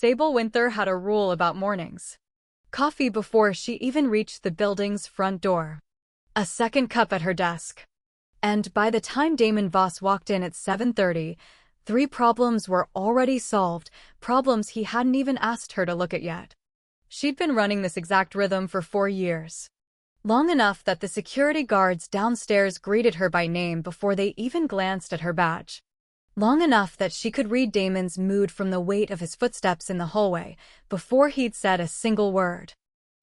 Sable Winther had a rule about mornings. Coffee before she even reached the building's front door. A second cup at her desk. And by the time Damon Voss walked in at 7:30, 3 problems were already solved, problems he hadn't even asked her to look at yet. She'd been running this exact rhythm for 4 years. Long enough that the security guards downstairs greeted her by name before they even glanced at her badge. Long enough that she could read Damon's mood from the weight of his footsteps in the hallway, before he'd said a single word.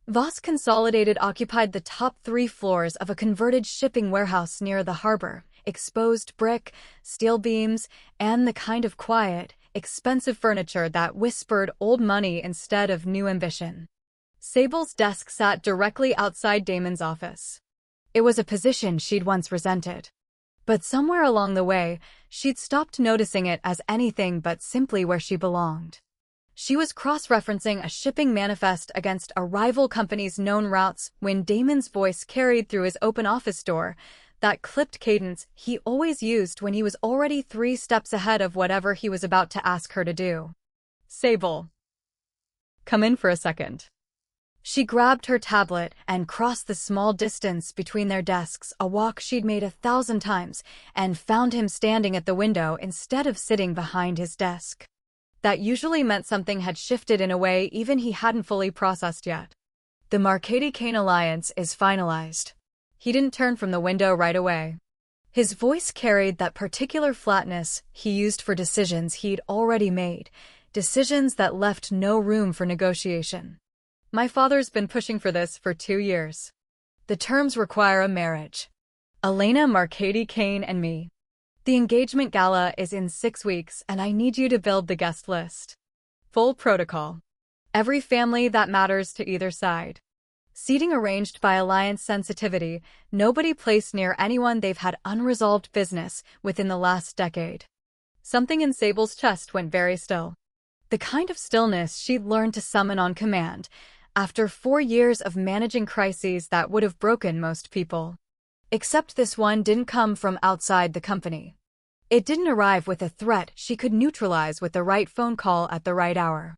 Voss Consolidated occupied the top 3 floors of a converted shipping warehouse near the harbor, exposed brick, steel beams, and the kind of quiet, expensive furniture that whispered old money instead of new ambition. Sable's desk sat directly outside Damon's office. It was a position she'd once resented. But somewhere along the way, she'd stopped noticing it as anything but simply where she belonged. She was cross-referencing a shipping manifest against a rival company's known routes when Damon's voice carried through his open office door, that clipped cadence he always used when he was already 3 steps ahead of whatever he was about to ask her to do. "Sable, come in for a second." She grabbed her tablet and crossed the small distance between their desks, a walk she'd made 1,000 times, and found him standing at the window instead of sitting behind his desk. That usually meant something had shifted in a way even he hadn't fully processed yet. The Marcady-Kane alliance is finalized. He didn't turn from the window right away. His voice carried that particular flatness he used for decisions he'd already made, decisions that left no room for negotiation. "My father's been pushing for this for 2 years. The terms require a marriage. Elena Marcady-Kane and me. The engagement gala is in 6 weeks and I need you to build the guest list. Full protocol. Every family that matters to either side. Seating arranged by alliance sensitivity, nobody placed near anyone they've had unresolved business within the last decade." Something in Sable's chest went very still. The kind of stillness she'd learned to summon on command, after 4 years of managing crises that would have broken most people. Except this one didn't come from outside the company. It didn't arrive with a threat she could neutralize with the right phone call at the right hour.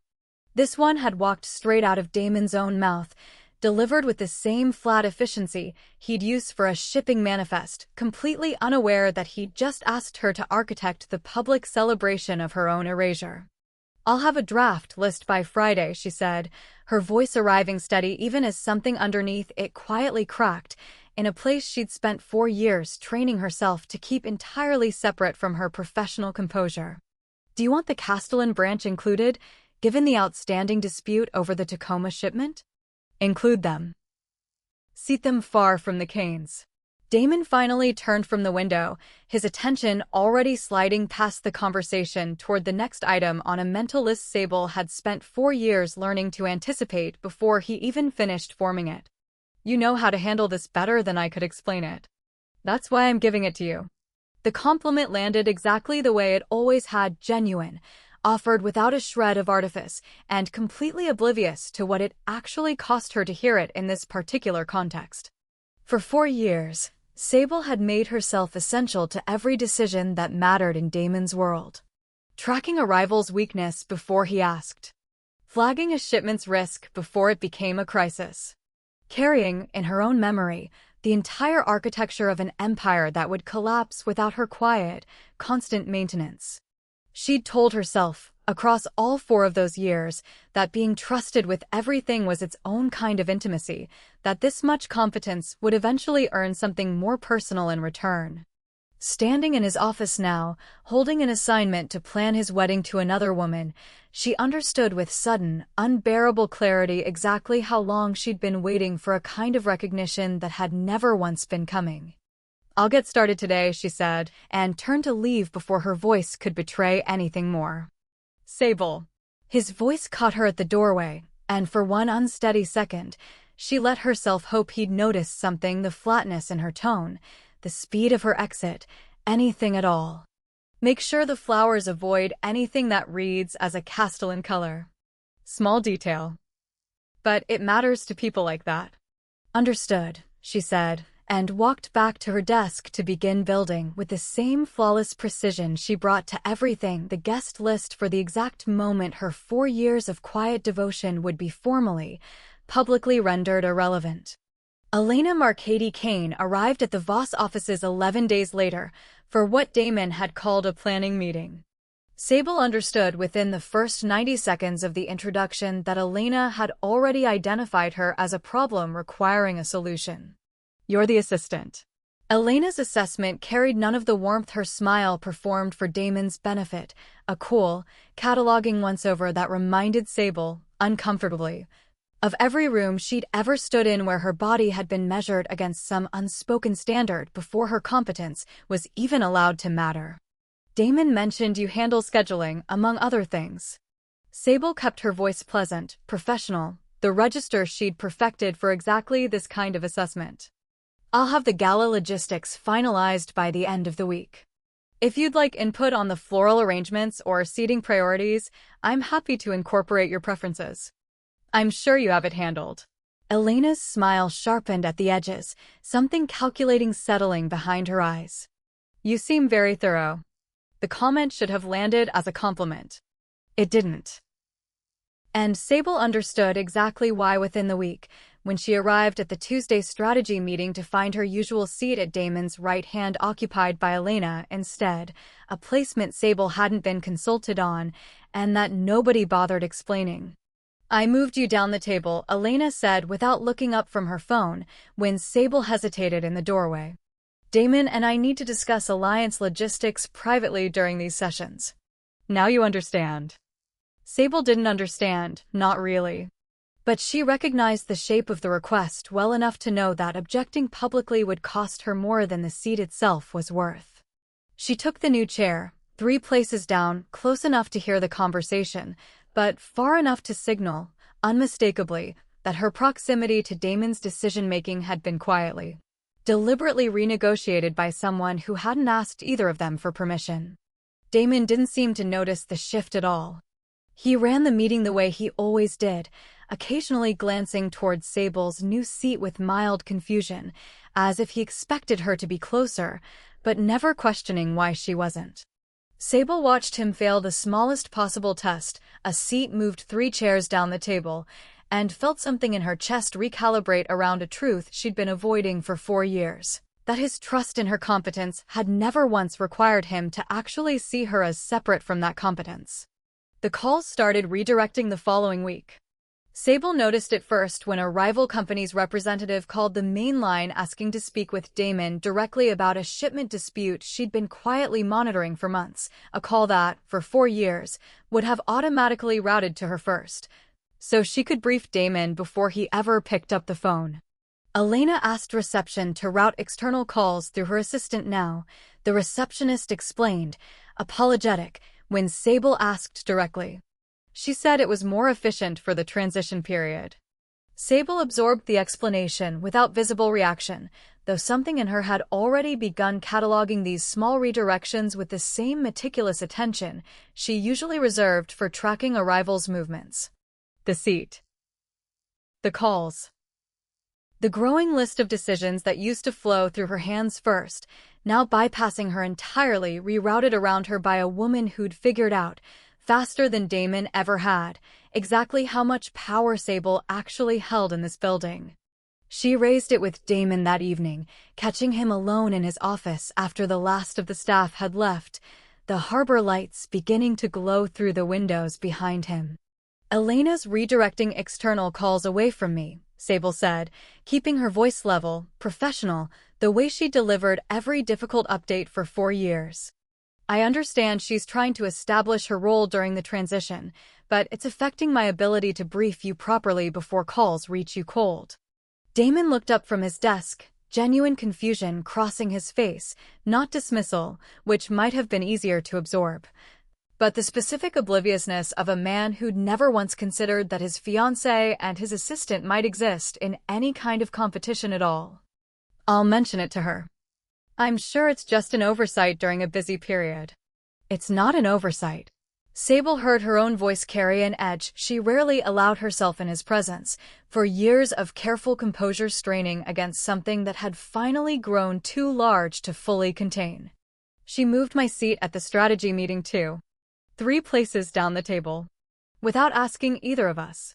This one had walked straight out of Damon's own mouth, delivered with the same flat efficiency he'd used for a shipping manifest, completely unaware that he'd just asked her to architect the public celebration of her own erasure. "I'll have a draft list by Friday," she said, her voice arriving steady even as something underneath it quietly cracked, in a place she'd spent 4 years training herself to keep entirely separate from her professional composure. "Do you want the Castellan branch included, given the outstanding dispute over the Tacoma shipment?" "Include them. Seat them far from the Kanes." Damon finally turned from the window, his attention already sliding past the conversation toward the next item on a mental list Sable had spent 4 years learning to anticipate before he even finished forming it. "You know how to handle this better than I could explain it. That's why I'm giving it to you." The compliment landed exactly the way it always had, genuine, offered without a shred of artifice, and completely oblivious to what it actually cost her to hear it in this particular context. For 4 years, Sable had made herself essential to every decision that mattered in Damon's world. Tracking a rival's weakness before he asked. Flagging a shipment's risk before it became a crisis. Carrying, in her own memory, the entire architecture of an empire that would collapse without her quiet, constant maintenance. She'd told herself, across all 4 of those years, that being trusted with everything was its own kind of intimacy, that this much competence would eventually earn something more personal in return. Standing in his office now, holding an assignment to plan his wedding to another woman, she understood with sudden, unbearable clarity exactly how long she'd been waiting for a kind of recognition that had never once been coming. "I'll get started today," she said, and turned to leave before her voice could betray anything more. "Sable." His voice caught her at the doorway, and for one unsteady second, she let herself hope he'd noticed something, the flatness in her tone, the speed of her exit, anything at all. "Make sure the flowers avoid anything that reads as a Castellan color. Small detail. But it matters to people like that." "Understood," she said, and walked back to her desk to begin building with the same flawless precision she brought to everything, the guest list for the exact moment her 4 years of quiet devotion would be formally, publicly rendered irrelevant. Elena Marcady Kane arrived at the Voss offices 11 days later for what Damon had called a planning meeting. Sable understood within the first 90 seconds of the introduction that Elena had already identified her as a problem requiring a solution. "You're the assistant." Elena's assessment carried none of the warmth her smile performed for Damon's benefit, a cool, cataloging once-over that reminded Sable, uncomfortably, of every room she'd ever stood in where her body had been measured against some unspoken standard before her competence was even allowed to matter. "Damon mentioned you handle scheduling, among other things." Sable kept her voice pleasant, professional, the register she'd perfected for exactly this kind of assessment. "I'll have the gala logistics finalized by the end of the week. If you'd like input on the floral arrangements or seating priorities, I'm happy to incorporate your preferences. I'm sure you have it handled." Elena's smile sharpened at the edges, something calculating settling behind her eyes. "You seem very thorough." The comment should have landed as a compliment. It didn't. And Sable understood exactly why within the week, when she arrived at the Tuesday strategy meeting to find her usual seat at Damon's right hand occupied by Elena instead, a placement Sable hadn't been consulted on, and that nobody bothered explaining. "I moved you down the table," Elena said without looking up from her phone, when Sable hesitated in the doorway. "Damon and I need to discuss alliance logistics privately during these sessions." "Now you understand." Sable didn't understand, not really. But she recognized the shape of the request well enough to know that objecting publicly would cost her more than the seat itself was worth. She took the new chair, 3 places down, close enough to hear the conversation, but far enough to signal, unmistakably, that her proximity to Damon's decision-making had been quietly, deliberately renegotiated by someone who hadn't asked either of them for permission. Damon didn't seem to notice the shift at all. He ran the meeting the way he always did, occasionally glancing towards Sable's new seat with mild confusion, as if he expected her to be closer, but never questioning why she wasn't. Sable watched him fail the smallest possible test, a seat moved 3 chairs down the table, and felt something in her chest recalibrate around a truth she'd been avoiding for 4 years, that his trust in her competence had never once required him to actually see her as separate from that competence. The calls started redirecting the following week. Sable noticed it first when a rival company's representative called the main line asking to speak with Damon directly about a shipment dispute she'd been quietly monitoring for months, a call that, for 4 years, would have automatically routed to her first, so she could brief Damon before he ever picked up the phone. Elena asked reception to route external calls through her assistant now, the receptionist explained, apologetic, when Sable asked directly. She said it was more efficient for the transition period. Sable absorbed the explanation without visible reaction, though something in her had already begun cataloging these small redirections with the same meticulous attention she usually reserved for tracking a rival's movements. The seat. The calls. The growing list of decisions that used to flow through her hands first, now bypassing her entirely, rerouted around her by a woman who'd figured out, faster than Damon ever had, exactly how much power Sable actually held in this building. She raised it with Damon that evening, catching him alone in his office after the last of the staff had left, the harbor lights beginning to glow through the windows behind him. "Elena's redirecting external calls away from me," Sable said, keeping her voice level, professional, the way she delivered every difficult update for 4 years. "I understand she's trying to establish her role during the transition, but it's affecting my ability to brief you properly before calls reach you cold." Damon looked up from his desk, genuine confusion crossing his face, not dismissal, which might have been easier to absorb, but the specific obliviousness of a man who'd never once considered that his fiancée and his assistant might exist in any kind of competition at all. "I'll mention it to her. I'm sure it's just an oversight during a busy period." "It's not an oversight." Sable heard her own voice carry an edge she rarely allowed herself in his presence, for years of careful composure straining against something that had finally grown too large to fully contain. She moved my seat at the strategy meeting too. 3 places down the table. Without asking either of us.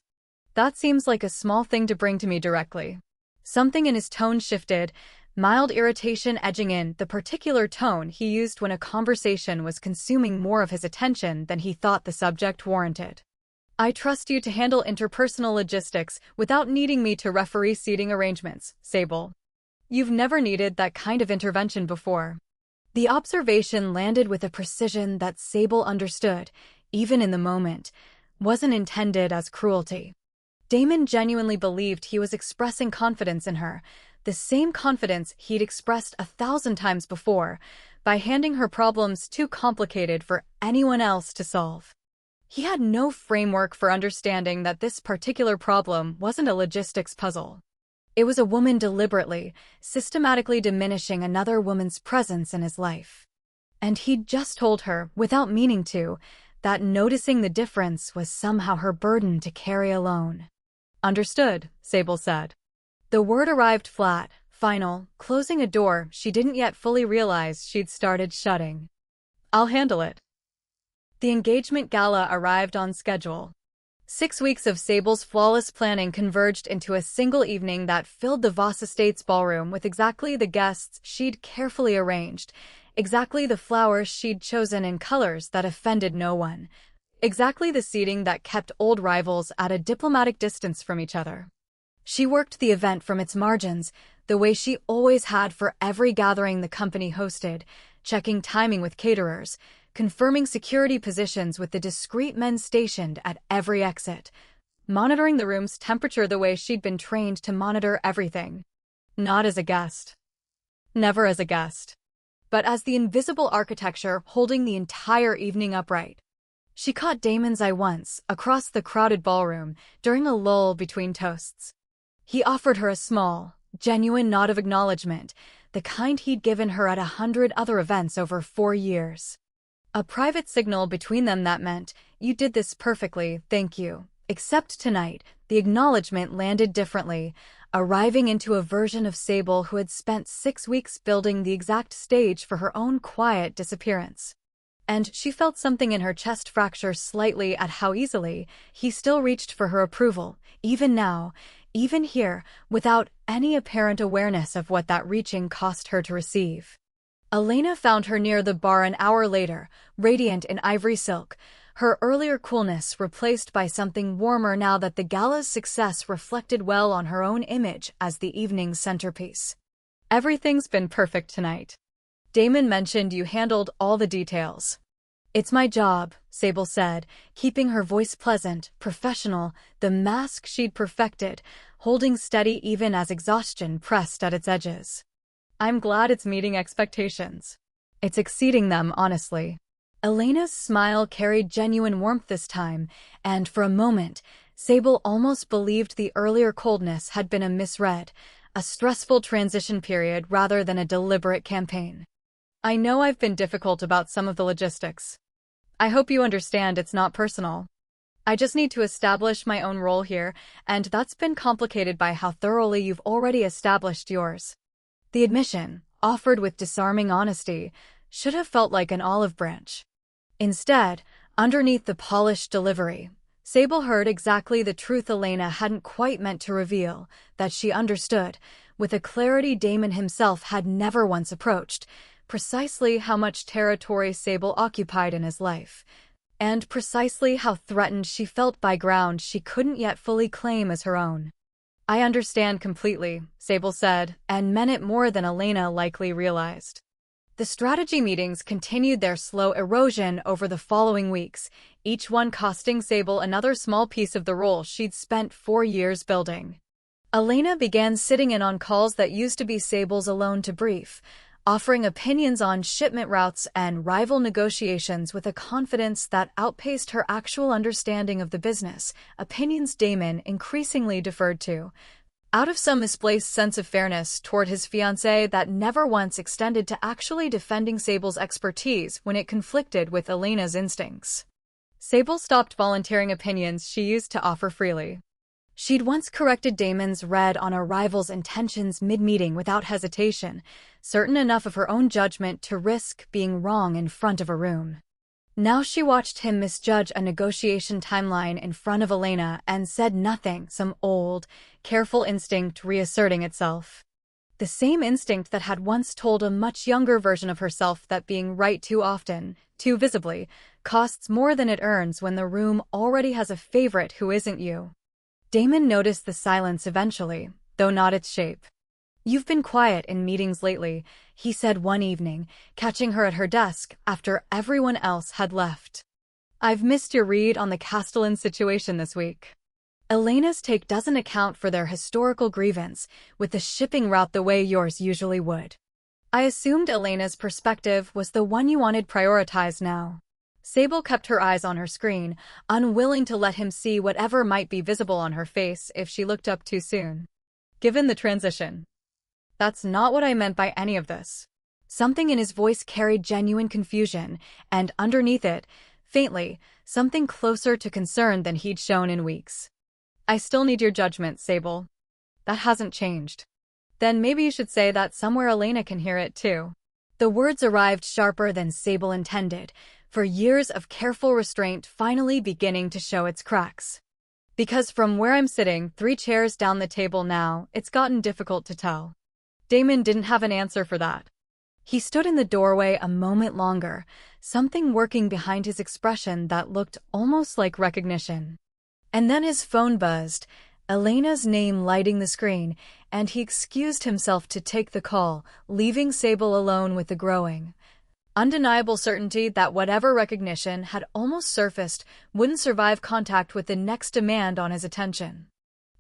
That seems like a small thing to bring to me directly. Something in his tone shifted, mild irritation edging in the particular tone he used when a conversation was consuming more of his attention than he thought the subject warranted. I trust you to handle interpersonal logistics without needing me to referee seating arrangements, Sable. You've never needed that kind of intervention before. The observation landed with a precision that Sable understood, even in the moment, wasn't intended as cruelty. Damon genuinely believed he was expressing confidence in her, the same confidence he'd expressed 1,000 times before, by handing her problems too complicated for anyone else to solve. He had no framework for understanding that this particular problem wasn't a logistics puzzle. It was a woman deliberately, systematically diminishing another woman's presence in his life. And he'd just told her, without meaning to, that noticing the difference was somehow her burden to carry alone. Understood, Sable said. The word arrived flat, final, closing a door she didn't yet fully realize she'd started shutting. I'll handle it. The engagement gala arrived on schedule. 6 weeks of Sable's flawless planning converged into a single evening that filled the Voss Estates ballroom with exactly the guests she'd carefully arranged, exactly the flowers she'd chosen in colors that offended no one, exactly the seating that kept old rivals at a diplomatic distance from each other. She worked the event from its margins, the way she always had for every gathering the company hosted, checking timing with caterers, confirming security positions with the discreet men stationed at every exit, monitoring the room's temperature the way she'd been trained to monitor everything. Not as a guest. Never as a guest. But as the invisible architecture holding the entire evening upright. She caught Damon's eye once, across the crowded ballroom, during a lull between toasts. He offered her a small, genuine nod of acknowledgement, the kind he'd given her at 100 other events over 4 years. A private signal between them that meant, you did this perfectly, thank you. Except tonight, the acknowledgement landed differently, arriving into a version of Sable who had spent 6 weeks building the exact stage for her own quiet disappearance. And she felt something in her chest fracture slightly at how easily he still reached for her approval, even now, even here, without any apparent awareness of what that reaching cost her to receive. Elena found her near the bar an hour later, radiant in ivory silk, her earlier coolness replaced by something warmer now that the gala's success reflected well on her own image as the evening's centerpiece. Everything's been perfect tonight. Damon mentioned you handled all the details. It's my job, Sable said, keeping her voice pleasant, professional, the mask she'd perfected, holding steady even as exhaustion pressed at its edges. I'm glad it's meeting expectations. It's exceeding them, honestly. Elena's smile carried genuine warmth this time, and for a moment, Sable almost believed the earlier coldness had been a misread, a stressful transition period rather than a deliberate campaign. I know I've been difficult about some of the logistics. I hope you understand it's not personal. I just need to establish my own role here, and that's been complicated by how thoroughly you've already established yours. The admission, offered with disarming honesty, should have felt like an olive branch. Instead, underneath the polished delivery, Sable heard exactly the truth Elena hadn't quite meant to reveal, that she understood, with a clarity Damon himself had never once approached, precisely how much territory Sable occupied in his life, and precisely how threatened she felt by ground she couldn't yet fully claim as her own. I understand completely, Sable said, and meant it more than Elena likely realized. The strategy meetings continued their slow erosion over the following weeks, each one costing Sable another small piece of the role she'd spent 4 years building. Elena began sitting in on calls that used to be Sable's alone to brief, offering opinions on shipment routes and rival negotiations with a confidence that outpaced her actual understanding of the business, opinions Damon increasingly deferred to, out of some misplaced sense of fairness toward his fiancée that never once extended to actually defending Sable's expertise when it conflicted with Elena's instincts. Sable stopped volunteering opinions she used to offer freely. She'd once corrected Damon's read on a rival's intentions mid-meeting without hesitation, certain enough of her own judgment to risk being wrong in front of a room. Now she watched him misjudge a negotiation timeline in front of Elena and said nothing, some old, careful instinct reasserting itself. The same instinct that had once told a much younger version of herself that being right too often, too visibly, costs more than it earns when the room already has a favorite who isn't you. Damon noticed the silence eventually, though not its shape. "You've been quiet in meetings lately," he said one evening, catching her at her desk after everyone else had left. "I've missed your read on the Castellan situation this week." Elena's take doesn't account for their historical grievance with the shipping route the way yours usually would. I assumed Elena's perspective was the one you wanted prioritized now. Sable kept her eyes on her screen, unwilling to let him see whatever might be visible on her face if she looked up too soon. "Given the transition." "That's not what I meant by any of this." Something in his voice carried genuine confusion, and underneath it, faintly, something closer to concern than he'd shown in weeks. "I still need your judgment, Sable." "That hasn't changed." "Then maybe you should say that somewhere Elena can hear it too." The words arrived sharper than Sable intended, for years of careful restraint finally beginning to show its cracks. "Because from where I'm sitting, 3 chairs down the table now, it's gotten difficult to tell." Damon didn't have an answer for that. He stood in the doorway a moment longer, something working behind his expression that looked almost like recognition. And then his phone buzzed, Elena's name lighting the screen, and he excused himself to take the call, leaving Sable alone with the growing, undeniable certainty that whatever recognition had almost surfaced wouldn't survive contact with the next demand on his attention.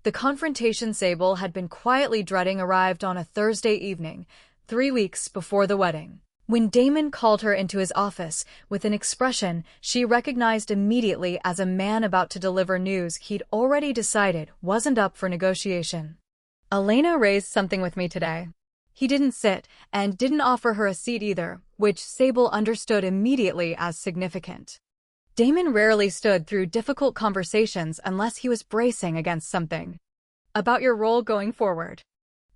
The confrontation Sable had been quietly dreading arrived on a Thursday evening, 3 weeks before the wedding. When Damon called her into his office with an expression she recognized immediately as a man about to deliver news he'd already decided wasn't up for negotiation. "Elena raised something with me today." He didn't sit, and didn't offer her a seat either, which Sable understood immediately as significant. Damon rarely stood through difficult conversations unless he was bracing against something. "About your role going forward.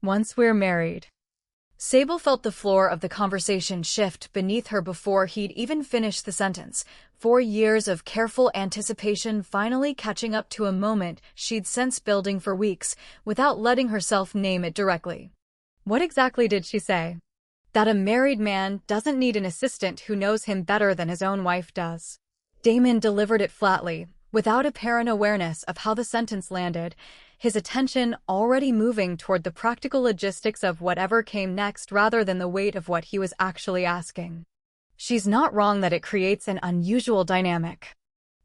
Once we're married." Sable felt the floor of the conversation shift beneath her before he'd even finished the sentence, 4 years of careful anticipation finally catching up to a moment she'd sensed building for weeks without letting herself name it directly. What exactly did she say? That a married man doesn't need an assistant who knows him better than his own wife does. Damon delivered it flatly, without apparent awareness of how the sentence landed, his attention already moving toward the practical logistics of whatever came next rather than the weight of what he was actually asking. "She's not wrong that it creates an unusual dynamic.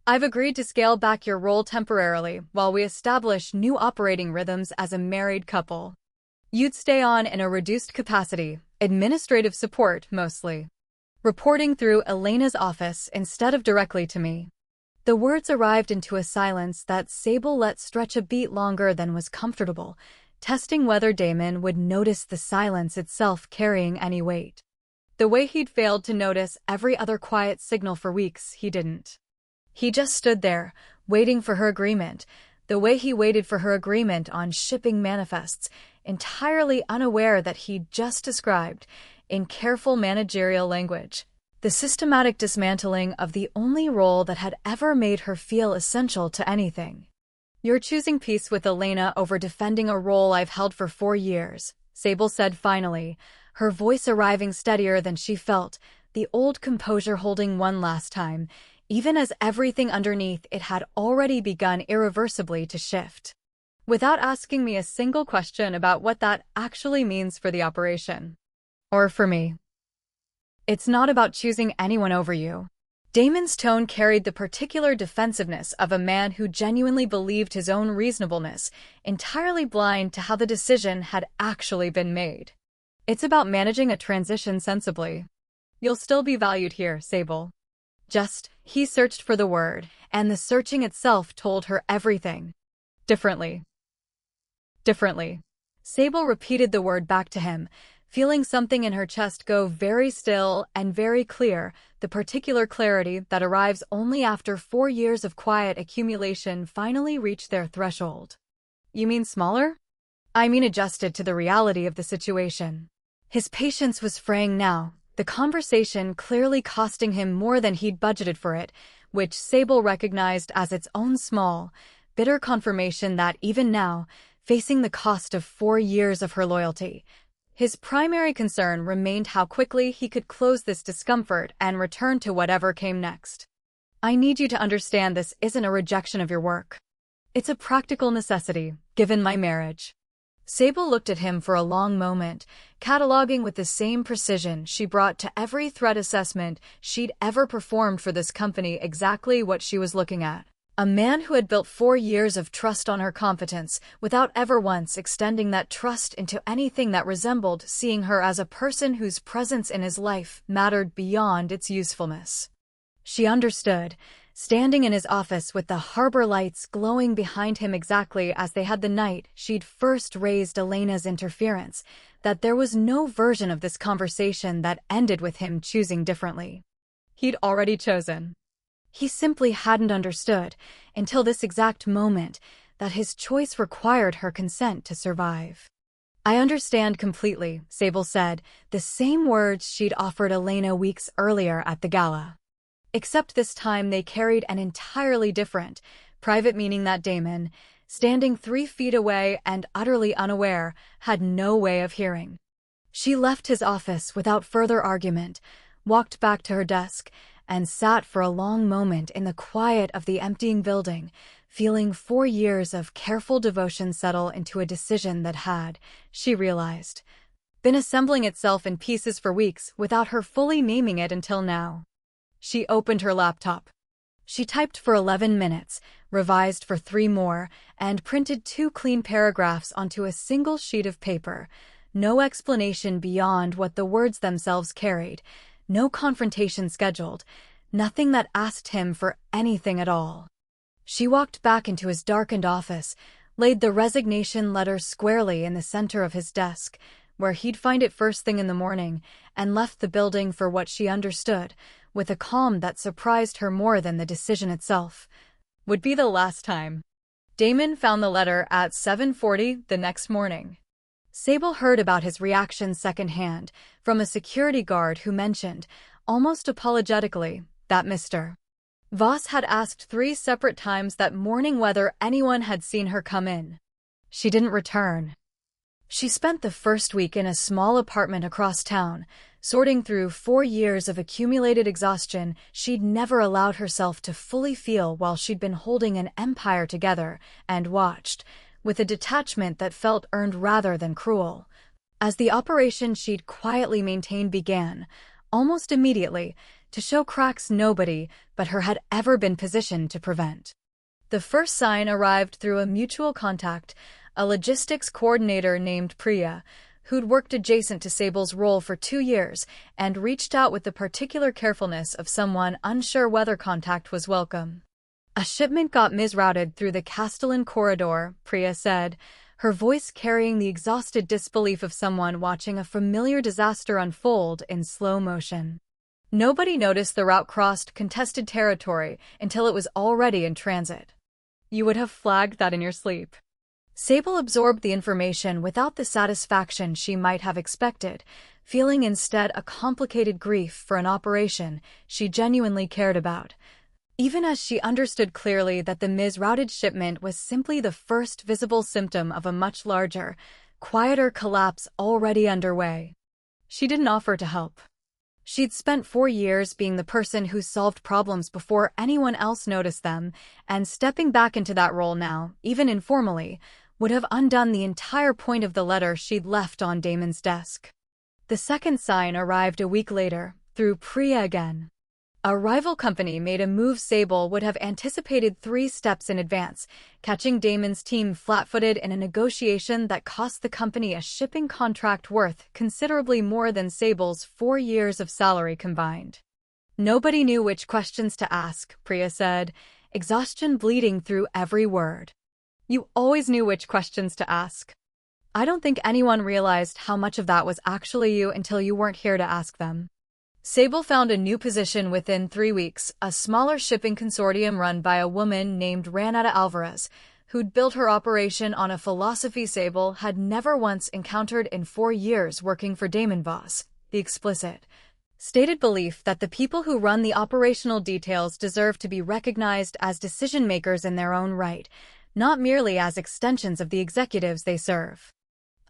I've agreed to scale back your role temporarily while we establish new operating rhythms as a married couple. You'd stay on in a reduced capacity, administrative support mostly, reporting through Elena's office instead of directly to me." The words arrived into a silence that Sable let stretch a beat longer than was comfortable, testing whether Damon would notice the silence itself carrying any weight. The way he'd failed to notice every other quiet signal for weeks, he didn't. He just stood there, waiting for her agreement, the way he waited for her agreement on shipping manifests, entirely unaware that he'd just described, in careful managerial language, the systematic dismantling of the only role that had ever made her feel essential to anything. "You're choosing peace with Elena over defending a role I've held for 4 years, Sable said finally, her voice arriving steadier than she felt, the old composure holding one last time, even as everything underneath it had already begun irreversibly to shift. "Without asking me a single question about what that actually means for the operation. Or for me. It's not about choosing anyone over you." Damon's tone carried the particular defensiveness of a man who genuinely believed his own reasonableness, entirely blind to how the decision had actually been made. "It's about managing a transition sensibly. You'll still be valued here, Sable." He searched for the word, and the searching itself told her everything. Differently. Sable repeated the word back to him, feeling something in her chest go very still and very clear, the particular clarity that arrives only after 4 years of quiet accumulation finally reach their threshold. You mean smaller? I mean adjusted to the reality of the situation. His patience was fraying now, the conversation clearly costing him more than he'd budgeted for it, which Sable recognized as its own small, bitter confirmation that even now, facing the cost of 4 years of her loyalty, his primary concern remained how quickly he could close this discomfort and return to whatever came next. I need you to understand this isn't a rejection of your work. It's a practical necessity, given my marriage. Sable looked at him for a long moment, cataloging with the same precision she brought to every threat assessment she'd ever performed for this company exactly what she was looking at. A man who had built 4 years of trust on her competence without ever once extending that trust into anything that resembled seeing her as a person whose presence in his life mattered beyond its usefulness. She understood, standing in his office with the harbor lights glowing behind him exactly as they had the night she'd first raised Elena's interference, that there was no version of this conversation that ended with him choosing differently. He'd already chosen. He simply hadn't understood, until this exact moment, that his choice required her consent to survive. I understand completely, Sable said, the same words she'd offered Elena weeks earlier at the gala. Except this time they carried an entirely different, private meaning that Damon, standing 3 feet away and utterly unaware, had no way of hearing. She left his office without further argument, walked back to her desk, and sat for a long moment in the quiet of the emptying building, feeling 4 years of careful devotion settle into a decision that had, she realized, been assembling itself in pieces for weeks without her fully naming it until now. She opened her laptop. She typed for 11 minutes, revised for 3 more, and printed 2 clean paragraphs onto a single sheet of paper, no explanation beyond what the words themselves carried, no confrontation scheduled, nothing that asked him for anything at all. She walked back into his darkened office, laid the resignation letter squarely in the center of his desk, where he'd find it first thing in the morning, and left the building for what she understood, with a calm that surprised her more than the decision itself. Would be the last time. Damon found the letter at 7:40 the next morning. Sable heard about his reaction secondhand, from a security guard who mentioned, almost apologetically, that Mr. Voss had asked 3 separate times that morning whether anyone had seen her come in. She didn't return. She spent the first week in a small apartment across town, sorting through 4 years of accumulated exhaustion she'd never allowed herself to fully feel while she'd been holding an empire together, and watched, with a detachment that felt earned rather than cruel, as the operation she'd quietly maintained began, almost immediately, to show cracks nobody but her had ever been positioned to prevent. The first sign arrived through a mutual contact, a logistics coordinator named Priya, who'd worked adjacent to Sable's role for 2 years and reached out with the particular carefulness of someone unsure whether contact was welcome. A shipment got misrouted through the Castellan corridor, Priya said, her voice carrying the exhausted disbelief of someone watching a familiar disaster unfold in slow motion. Nobody noticed the route crossed contested territory until it was already in transit. You would have flagged that in your sleep. Sable absorbed the information without the satisfaction she might have expected, feeling instead a complicated grief for an operation she genuinely cared about, even as she understood clearly that the misrouted shipment was simply the first visible symptom of a much larger, quieter collapse already underway. She didn't offer to help. She'd spent 4 years being the person who solved problems before anyone else noticed them, and stepping back into that role now, even informally, would have undone the entire point of the letter she'd left on Damon's desk. The second sign arrived a week later, through Priya again. A rival company made a move Sable would have anticipated 3 steps in advance, catching Damon's team flat-footed in a negotiation that cost the company a shipping contract worth considerably more than Sable's 4 years of salary combined. Nobody knew which questions to ask, Priya said, exhaustion bleeding through every word. You always knew which questions to ask. I don't think anyone realized how much of that was actually you until you weren't here to ask them. Sable found a new position within 3 weeks, a smaller shipping consortium run by a woman named Renata Alvarez, who'd built her operation on a philosophy Sable had never once encountered in 4 years working for Damon Voss, the explicit, stated belief that the people who run the operational details deserve to be recognized as decision-makers in their own right, not merely as extensions of the executives they serve.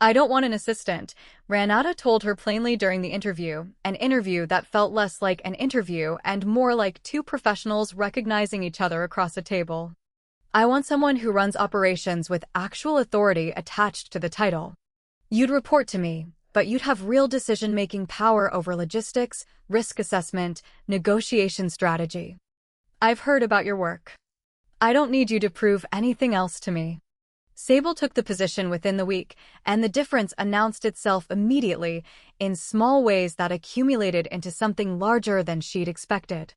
I don't want an assistant, Renata told her plainly during the interview, an interview that felt less like an interview and more like two professionals recognizing each other across a table. I want someone who runs operations with actual authority attached to the title. You'd report to me, but you'd have real decision-making power over logistics, risk assessment, negotiation strategy. I've heard about your work. I don't need you to prove anything else to me. Sable took the position within the week, and the difference announced itself immediately in small ways that accumulated into something larger than she'd expected.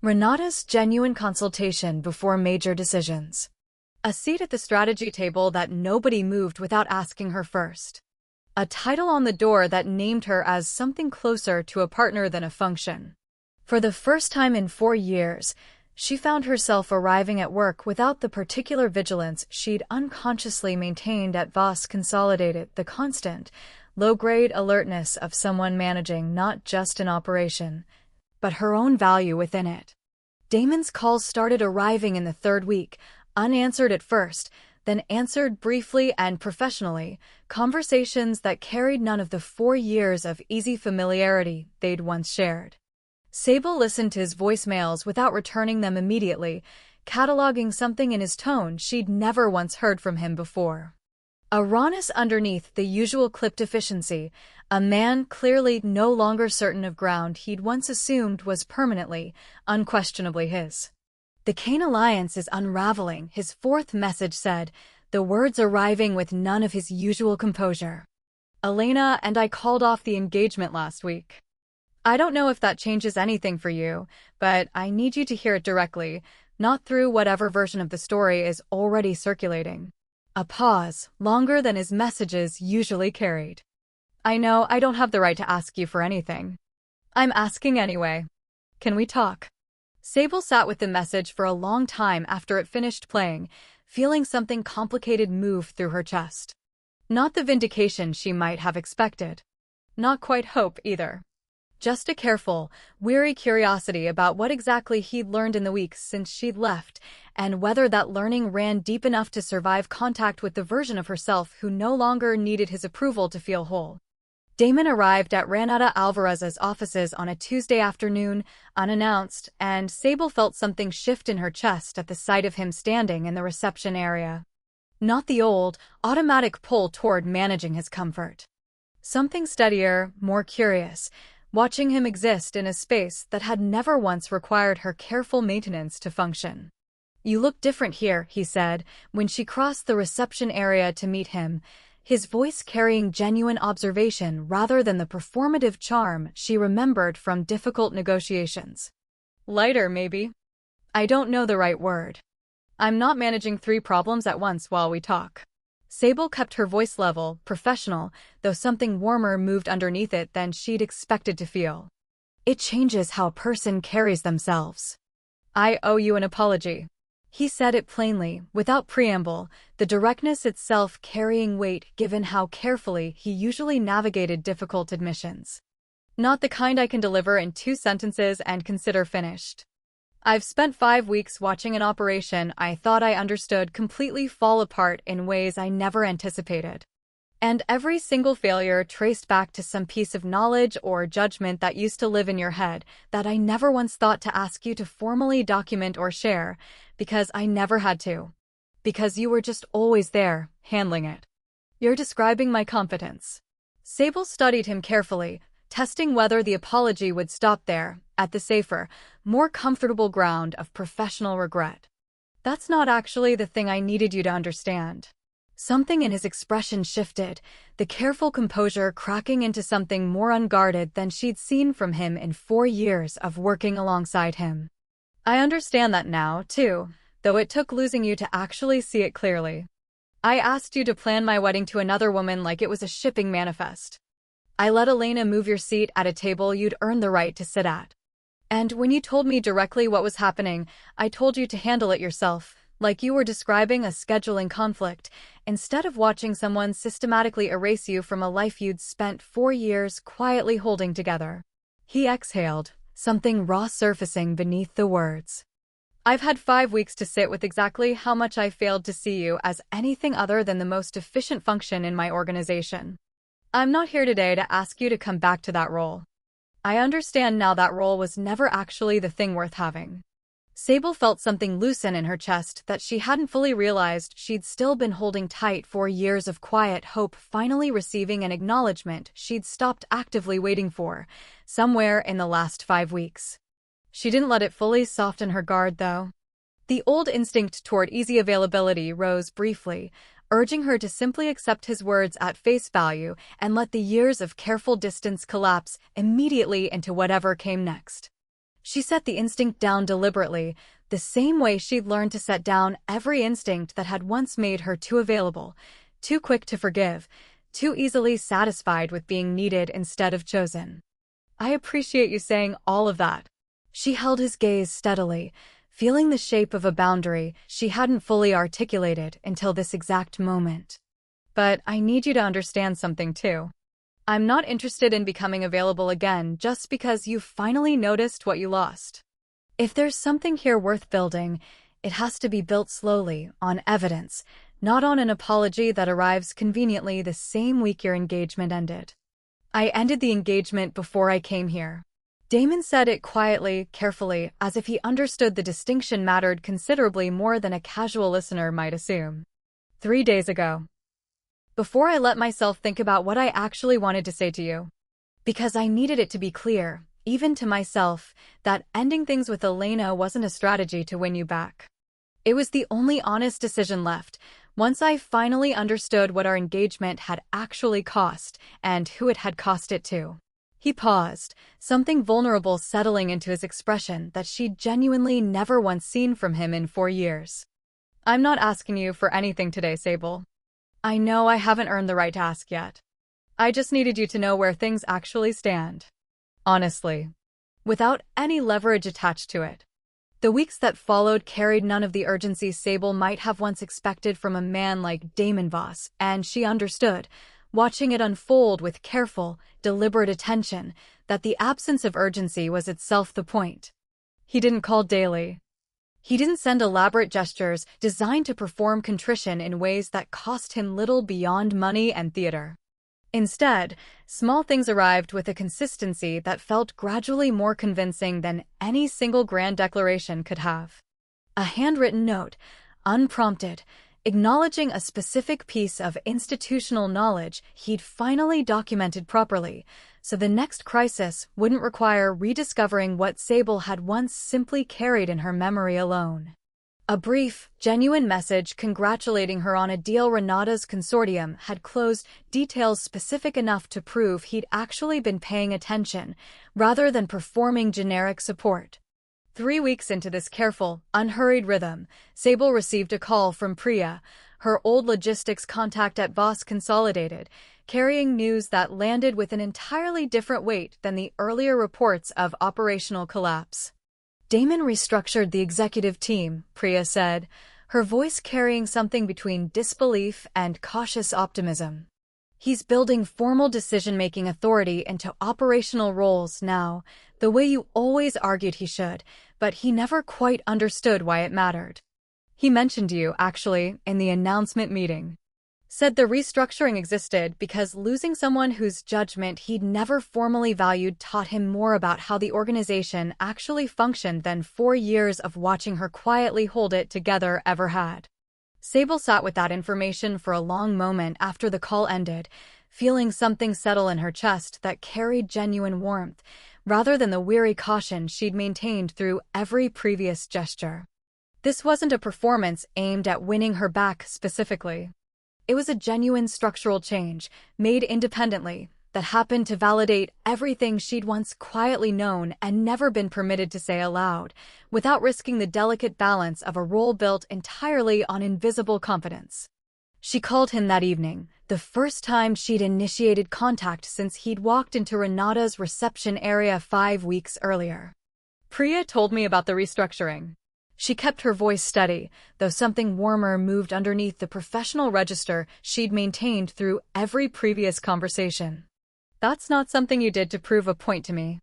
Renata's genuine consultation before major decisions. A seat at the strategy table that nobody moved without asking her first. A title on the door that named her as something closer to a partner than a function. For the first time in 4 years, she found herself arriving at work without the particular vigilance she'd unconsciously maintained at Voss Consolidated, the constant, low-grade alertness of someone managing not just an operation, but her own value within it. Damon's calls started arriving in the 3rd week, unanswered at first, then answered briefly and professionally, conversations that carried none of the 4 years of easy familiarity they'd once shared. Sable listened to his voicemails without returning them immediately, cataloging something in his tone she'd never once heard from him before. A rawness underneath the usual clipped efficiency, a man clearly no longer certain of ground he'd once assumed was permanently, unquestionably his. The Kane Alliance is unraveling, his 4th message said, the words arriving with none of his usual composure. Elena and I called off the engagement last week. I don't know if that changes anything for you, but I need you to hear it directly, not through whatever version of the story is already circulating. A pause, longer than his messages usually carried. I know I don't have the right to ask you for anything. I'm asking anyway. Can we talk? Sable sat with the message for a long time after it finished playing, feeling something complicated move through her chest. Not the vindication she might have expected. Not quite hope either. Just a careful, weary curiosity about what exactly he'd learned in the weeks since she'd left, and whether that learning ran deep enough to survive contact with the version of herself who no longer needed his approval to feel whole. Damon arrived at Renata Alvarez's offices on a Tuesday afternoon, unannounced, and Sable felt something shift in her chest at the sight of him standing in the reception area. Not the old, automatic pull toward managing his comfort. Something steadier, more curious, watching him exist in a space that had never once required her careful maintenance to function. You look different here, he said, when she crossed the reception area to meet him, his voice carrying genuine observation rather than the performative charm she remembered from difficult negotiations. Lighter, maybe? I don't know the right word. I'm not managing 3 problems at once while we talk. Sable kept her voice level, professional, though something warmer moved underneath it than she'd expected to feel. It changes how a person carries themselves. I owe you an apology. He said it plainly, without preamble, the directness itself carrying weight given how carefully he usually navigated difficult admissions. Not the kind I can deliver in 2 sentences and consider finished. I've spent 5 weeks watching an operation I thought I understood completely fall apart in ways I never anticipated. And every single failure traced back to some piece of knowledge or judgment that used to live in your head that I never once thought to ask you to formally document or share, because I never had to. Because you were just always there, handling it. You're describing my competence. Sable studied him carefully, testing whether the apology would stop there, at the safer, more comfortable ground of professional regret. That's not actually the thing I needed you to understand. Something in his expression shifted, the careful composure cracking into something more unguarded than she'd seen from him in 4 years of working alongside him. I understand that now, too, though it took losing you to actually see it clearly. I asked you to plan my wedding to another woman like it was a shipping manifest. I let Elena move your seat at a table you'd earned the right to sit at. And when you told me directly what was happening, I told you to handle it yourself, like you were describing a scheduling conflict, instead of watching someone systematically erase you from a life you'd spent 4 years quietly holding together. He exhaled, something raw surfacing beneath the words. I've had 5 weeks to sit with exactly how much I failed to see you as anything other than the most efficient function in my organization. I'm not here today to ask you to come back to that role. I understand now that role was never actually the thing worth having. Sable felt something loosen in her chest that she hadn't fully realized she'd still been holding tight. 4 years of quiet hope finally receiving an acknowledgement she'd stopped actively waiting for, somewhere in the last 5 weeks. She didn't let it fully soften her guard, though. The old instinct toward easy availability rose briefly, urging her to simply accept his words at face value and let the years of careful distance collapse immediately into whatever came next. She set the instinct down deliberately, the same way she'd learned to set down every instinct that had once made her too available, too quick to forgive, too easily satisfied with being needed instead of chosen. I appreciate you saying all of that. She held his gaze steadily, feeling the shape of a boundary she hadn't fully articulated until this exact moment. But I need you to understand something too. I'm not interested in becoming available again just because you finally noticed what you lost. If there's something here worth building, it has to be built slowly, on evidence, not on an apology that arrives conveniently the same week your engagement ended. I ended the engagement before I came here. Damon said it quietly, carefully, as if he understood the distinction mattered considerably more than a casual listener might assume. 3 days ago. Before I let myself think about what I actually wanted to say to you. Because I needed it to be clear, even to myself, that ending things with Elena wasn't a strategy to win you back. It was the only honest decision left, once I finally understood what our engagement had actually cost and who it had cost it to. He paused, something vulnerable settling into his expression that she'd genuinely never once seen from him in 4 years. I'm not asking you for anything today, Sable. I know I haven't earned the right to ask yet. I just needed you to know where things actually stand. Honestly. Without any leverage attached to it. The weeks that followed carried none of the urgency Sable might have once expected from a man like Damon Voss, and she understood, watching it unfold with careful, deliberate attention, that the absence of urgency was itself the point. He didn't call daily. He didn't send elaborate gestures designed to perform contrition in ways that cost him little beyond money and theater. Instead, small things arrived with a consistency that felt gradually more convincing than any single grand declaration could have. A handwritten note, unprompted, acknowledging a specific piece of institutional knowledge he'd finally documented properly, so the next crisis wouldn't require rediscovering what Sable had once simply carried in her memory alone. A brief, genuine message congratulating her on a deal Renata's consortium had closed, details specific enough to prove he'd actually been paying attention, rather than performing generic support. 3 weeks into this careful, unhurried rhythm, Sable received a call from Priya, her old logistics contact at Voss Consolidated, carrying news that landed with an entirely different weight than the earlier reports of operational collapse. Damon restructured the executive team, Priya said, her voice carrying something between disbelief and cautious optimism. He's building formal decision-making authority into operational roles now, the way you always argued he should, but he never quite understood why it mattered. He mentioned you, actually, in the announcement meeting. Said the restructuring existed because losing someone whose judgment he'd never formally valued taught him more about how the organization actually functioned than 4 years of watching her quietly hold it together ever had. Sable sat with that information for a long moment after the call ended, feeling something settle in her chest that carried genuine warmth, rather than the weary caution she'd maintained through every previous gesture. This wasn't a performance aimed at winning her back specifically. It was a genuine structural change, made independently, that happened to validate everything she'd once quietly known and never been permitted to say aloud, without risking the delicate balance of a role built entirely on invisible confidence. She called him that evening, the first time she'd initiated contact since he'd walked into Renata's reception area 5 weeks earlier. Priya told me about the restructuring. She kept her voice steady, though something warmer moved underneath the professional register she'd maintained through every previous conversation. That's not something you did to prove a point to me.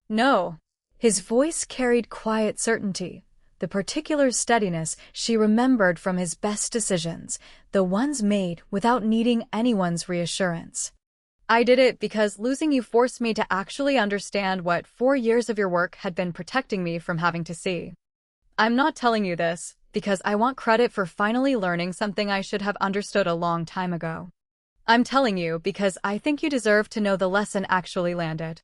No. His voice carried quiet certainty, the particular steadiness she remembered from his best decisions, the ones made without needing anyone's reassurance. I did it because losing you forced me to actually understand what 4 years of your work had been protecting me from having to see. I'm not telling you this because I want credit for finally learning something I should have understood a long time ago. I'm telling you because I think you deserve to know the lesson actually landed,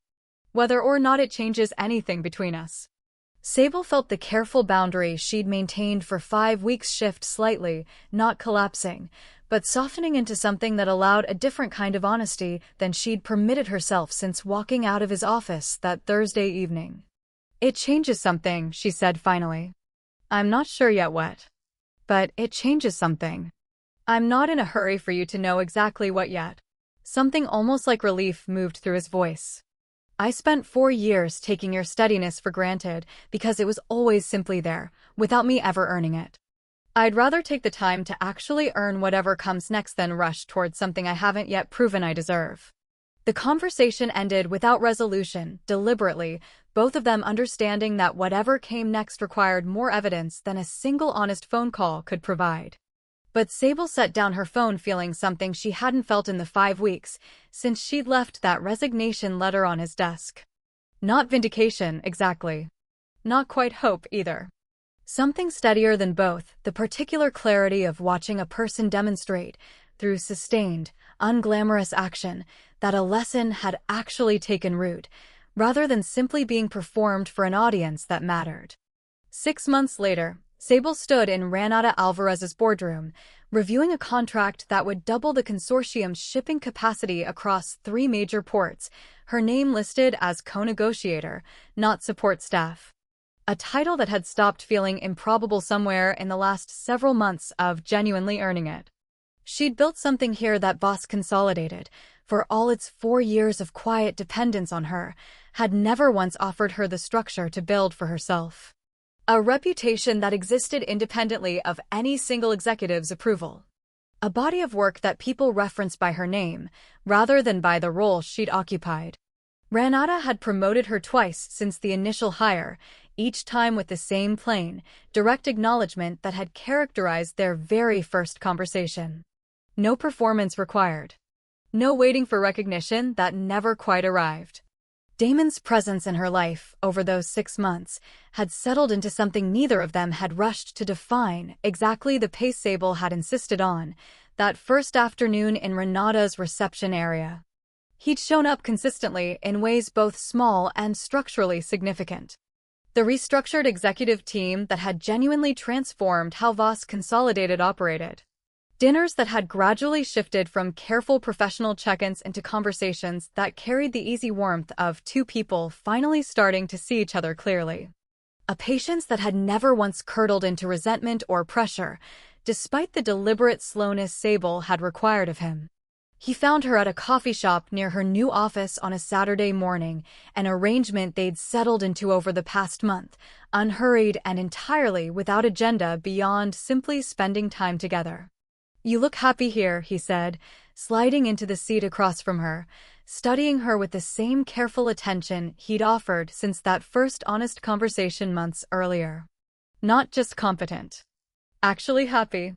whether or not it changes anything between us. Sable felt the careful boundary she'd maintained for 5 weeks shift slightly, not collapsing, but softening into something that allowed a different kind of honesty than she'd permitted herself since walking out of his office that Thursday evening. It changes something, she said finally. I'm not sure yet what. But it changes something. I'm not in a hurry for you to know exactly what yet. Something almost like relief moved through his voice. I spent 4 years taking your steadiness for granted because it was always simply there, without me ever earning it. I'd rather take the time to actually earn whatever comes next than rush towards something I haven't yet proven I deserve. The conversation ended without resolution, deliberately, both of them understanding that whatever came next required more evidence than a single honest phone call could provide. But Sable set down her phone feeling something she hadn't felt in the 5 weeks since she'd left that resignation letter on his desk. Not vindication, exactly. Not quite hope, either. Something steadier than both, the particular clarity of watching a person demonstrate, through sustained, unglamorous action, that a lesson had actually taken root, rather than simply being performed for an audience that mattered. 6 months later, Sable stood in Renata Alvarez's boardroom, reviewing a contract that would double the consortium's shipping capacity across 3 major ports, her name listed as co-negotiator, not support staff. A title that had stopped feeling improbable somewhere in the last several months of genuinely earning it. She'd built something here that Voss Consolidated, for all its 4 years of quiet dependence on her, had never once offered her the structure to build for herself. A reputation that existed independently of any single executive's approval. A body of work that people referenced by her name, rather than by the role she'd occupied. Renata had promoted her twice since the initial hire, each time with the same plain, direct acknowledgement that had characterized their very first conversation. No performance required. No waiting for recognition that never quite arrived. Damon's presence in her life over those 6 months had settled into something neither of them had rushed to define, exactly the pace Sable had insisted on, that first afternoon in Renata's reception area. He'd shown up consistently in ways both small and structurally significant. The restructured executive team that had genuinely transformed how Voss Consolidated operated. Dinners that had gradually shifted from careful professional check-ins into conversations that carried the easy warmth of 2 people finally starting to see each other clearly. A patience that had never once curdled into resentment or pressure, despite the deliberate slowness Sable had required of him. He found her at a coffee shop near her new office on a Saturday morning, an arrangement they'd settled into over the past month, unhurried and entirely without agenda beyond simply spending time together. You look happy here, he said, sliding into the seat across from her, studying her with the same careful attention he'd offered since that first honest conversation months earlier. Not just competent. Actually happy.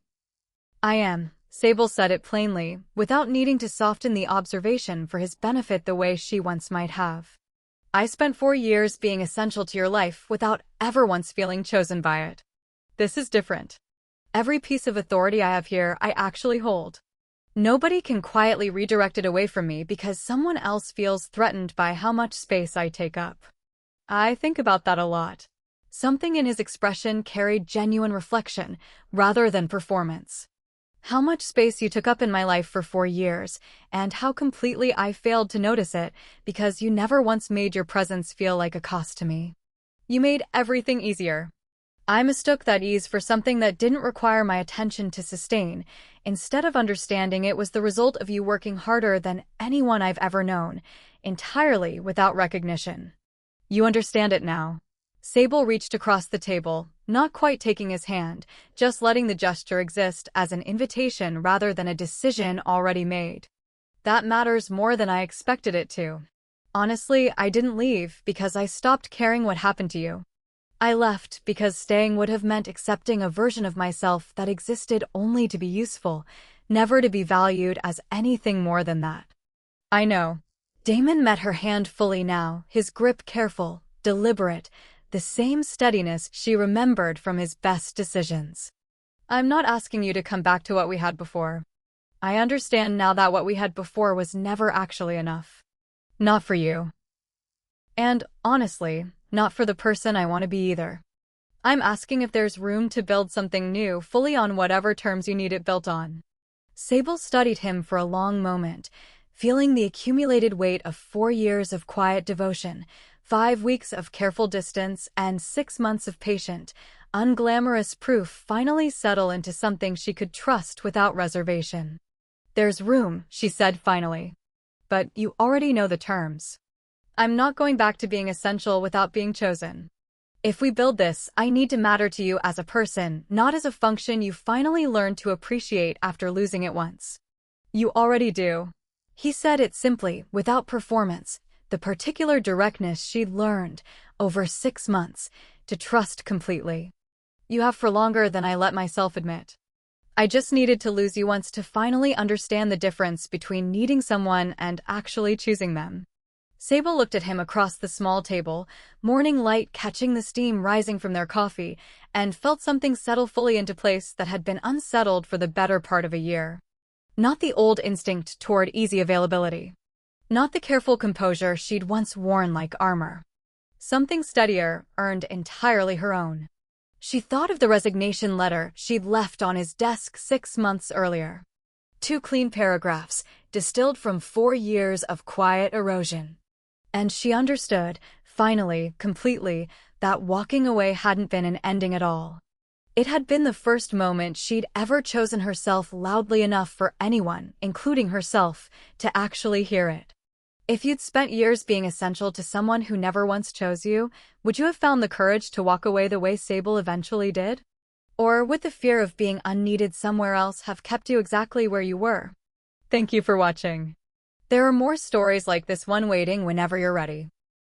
I am, Sable said it plainly, without needing to soften the observation for his benefit the way she once might have. I spent 4 years being essential to your life without ever once feeling chosen by it. This is different. Every piece of authority I have here I actually hold. Nobody can quietly redirect it away from me because someone else feels threatened by how much space I take up. I think about that a lot. Something in his expression carried genuine reflection, rather than performance. How much space you took up in my life for 4 years, and how completely I failed to notice it because you never once made your presence feel like a cost to me. You made everything easier. I mistook that ease for something that didn't require my attention to sustain, instead of understanding it was the result of you working harder than anyone I've ever known, entirely without recognition. You understand it now. Sable reached across the table, not quite taking his hand, just letting the gesture exist as an invitation rather than a decision already made. That matters more than I expected it to. Honestly, I didn't leave because I stopped caring what happened to you. I left because staying would have meant accepting a version of myself that existed only to be useful, never to be valued as anything more than that. I know. Damon met her hand fully now, his grip careful, deliberate, the same steadiness she remembered from his best decisions. I'm not asking you to come back to what we had before. I understand now that what we had before was never actually enough. Not for you. And, honestly, not for the person I want to be either. I'm asking if there's room to build something new fully on whatever terms you need it built on. Sable studied him for a long moment, feeling the accumulated weight of 4 years of quiet devotion, 5 weeks of careful distance, and 6 months of patient, unglamorous proof finally settle into something she could trust without reservation. There's room, she said finally. But you already know the terms. I'm not going back to being essential without being chosen. If we build this, I need to matter to you as a person, not as a function you finally learned to appreciate after losing it once. You already do. He said it simply, without performance, the particular directness she'd learned, over 6 months, to trust completely. You have for longer than I let myself admit. I just needed to lose you once to finally understand the difference between needing someone and actually choosing them. Sable looked at him across the small table, morning light catching the steam rising from their coffee, and felt something settle fully into place that had been unsettled for the better part of a year. Not the old instinct toward easy availability. Not the careful composure she'd once worn like armor. Something steadier, earned entirely her own. She thought of the resignation letter she'd left on his desk 6 months earlier. 2 clean paragraphs, distilled from 4 years of quiet erosion. And she understood, finally, completely, that walking away hadn't been an ending at all. It had been the first moment she'd ever chosen herself loudly enough for anyone, including herself, to actually hear it. If you'd spent years being essential to someone who never once chose you, would you have found the courage to walk away the way Sable eventually did? Or would the fear of being unneeded somewhere else have kept you exactly where you were? Thank you for watching. There are more stories like this one waiting whenever you're ready.